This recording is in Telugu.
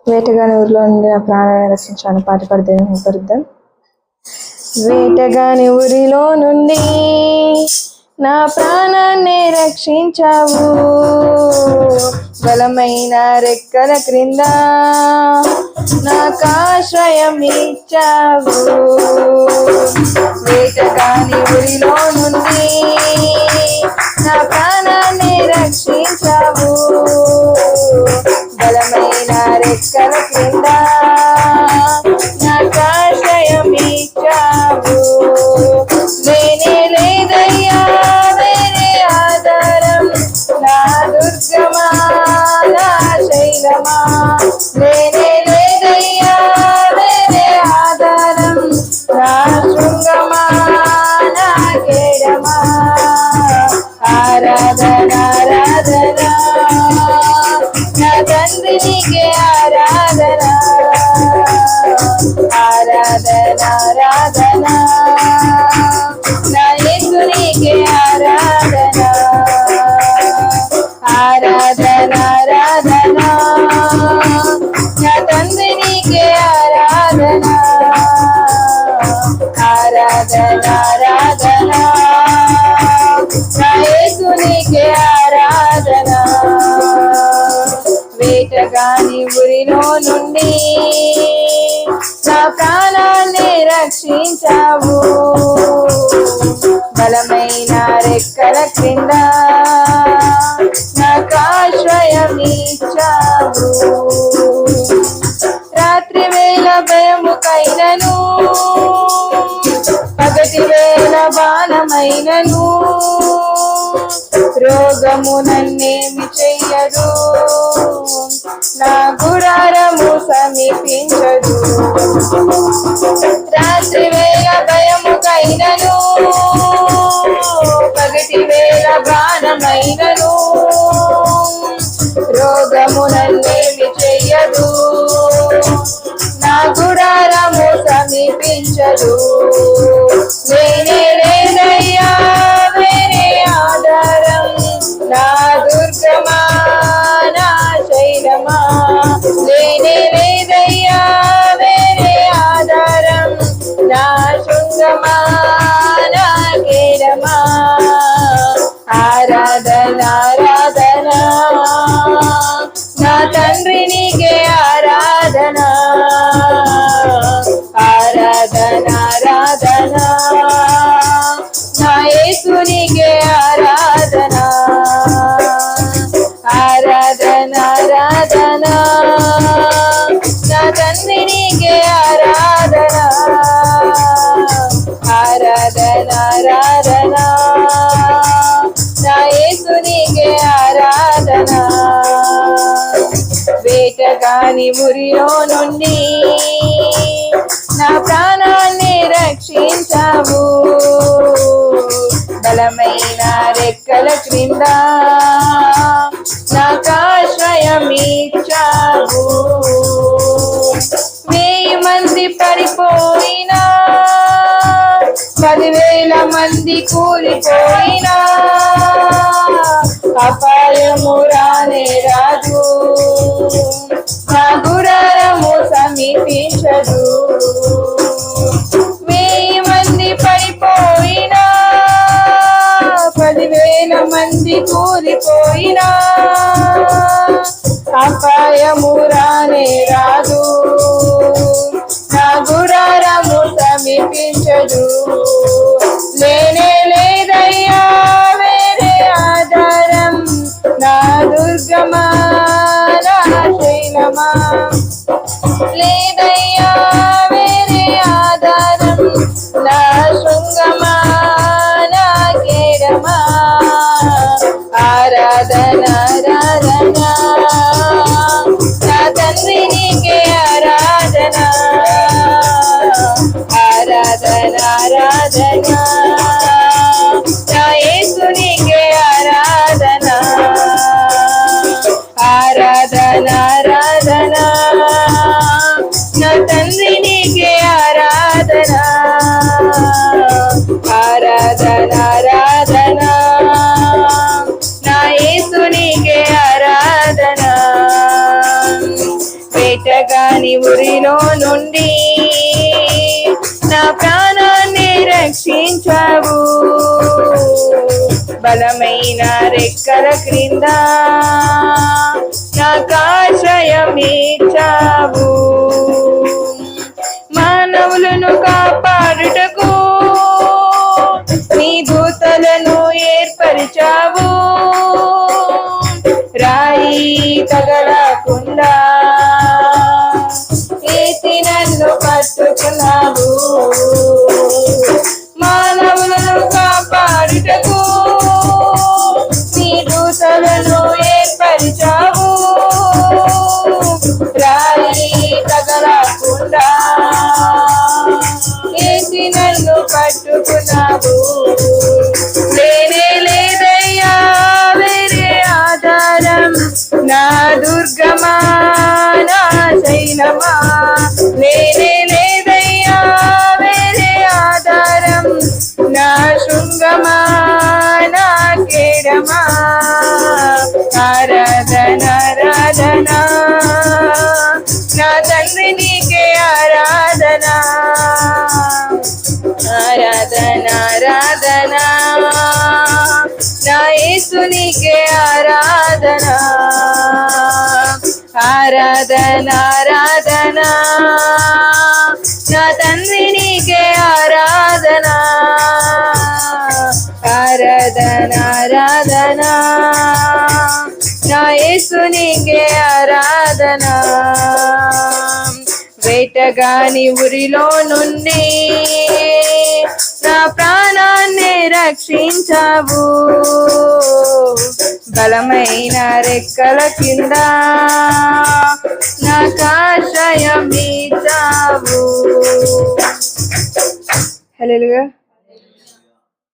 వేటగాని ఊరిలో నుండి నా ప్రాణాన్ని రక్షించాను. పాట పాడితే కలుద్దాం. వేటగాని ఊరిలో నుండి నా ప్రాణాన్ని రక్షించావు, బలమైన రెక్కల క్రింద నాకు ఆశ్రయం ఇచ్చావు. వేటగాని ఊరిలో నుండి నా ప్రాణాన్ని రక్షించావు, బలమైన రెక్కల క్రింద నాకు ఆశ్రయం ఇచ్చావు. లేనే లేదయ్యా వేరే ఆధారం, నా దుర్గమా నా శైలమా. లేనే లేదయ్యా వేరే ఆధారం, నా శృంగమా నా కేడమా. ఆరాధన ఆరాధన నా తండ్రి నీకే ఆరాధన, ఆరాధన ఆరాధన నా యేసు నీకే ఆరాధన, ఆరాధన ఆరాధన నా తండ్రి నీకే ఆరాధన, ఆరాధన ఆరాధన నా యేసు నీకే ఆరాధన. వేటగాని ఊరిలో నుండి నా ప్రాణాన్ని రక్షించావు, బలమైన రెక్కల క్రింద నాకు ఆశ్రయం ఇచ్చావు. రాత్రి వేళ భయముకైనను, పగటి వేళ బాణమైనను, రోగము నన్నేమి చెయ్యదు, నా గుడారము సమీపించదు. రాత్రి వేళ భయముకైనను, పగటి వేళ బాణమైనను, రోగము నన్నేమి చెయ్యదు, నా గుడారము సమీపించదు. లేనే లేదయ్యా వేరే ఆధారం, నా దుర్గమా నా శైలమా. లేనే లేదయ్యా వేరే ఆధారం, నా శృంగమా నా కేడమా. ఆరాధన ఆరాధన నా తండ్రి నీకే ఆరాధన, ఆరాధన ఆరాధన నా యేసు నీకే ఆరాధన, ఆరాధన ఆరాధన నా తండ్రి నీకే ఆరాధన, ఆరాధన ఆరాధన నా యేసు నీకే ఆరాధన. వేటగాని ఊరిలో నుండి నా ప్రాణాన్ని రక్షించావు, బలమైన రెక్కల క్రింద నాకు ఆశ్రయం ఇచ్చావు. 1000 మంది పడిపోయినా, 10,000 మంది కూలిపోయినా, అపాయము రానే రాదు, నా గుడారము సమీపించదు. 1000 మంది పడిపోయినా, 10,000 మంది కూలిపోయినా, అపాయము రానే రాదు, నా గుడారము సమీపించదు. లేనే లేదయ్యా వేరే ఆధారం, నా దుర్గమా నా శైలమా. లేదయ్యా వేరే ఆధారం, నా శృంగమా నా కేడమా. ఆరాధన ఆరాధన నా తండ్రి నీకే ఆరాధన, ఆరాధన ఆరాధన వేటగాని ఉరిలో నుండి నా ప్రాణాన్ని రక్షించావు. బలమైన రెక్కల క్రింద నాకాశ్రయం ఇచ్చావు. మానవులను కాపాడుటకు నీ దూతలను ఏర్పరిచావు. రాయి తగలకుండా ఎత్తి నన్ను పట్టుకున్నావు. మానవులను కాపాడుటకు నీ దూతలను ఏర్పరిచావు. రాయి తగలకుండా ఎత్తి నన్ను పట్టుకున్నావు. లేనే లేదయ్యా వేరే ఆధారం, నా దుర్గమా నా శైలమా. లేనే లేదయ్యా వేరే ఆధారం, నా శృంగమా నా కేడమా. ఆరాధన ఆరాధన నా తండ్రి నీకే ఆరాధన. ఆరాధన ఆరాధన నా యేసు నీకే ఆరాధన. ఆరాధన ఆరాధన నా తండ్రి నీకే ఆరాధన. ఆరాధన ఆరాధన నా యేసు నీకే ఆరాధన. వేటగాని ఉరిలో నుండి నా ప్రాణాన్ని రక్షించావు. బలమైన రెక్కల కింద నాకాశ్రయం ఇచ్చావు. హల్లెలూయా.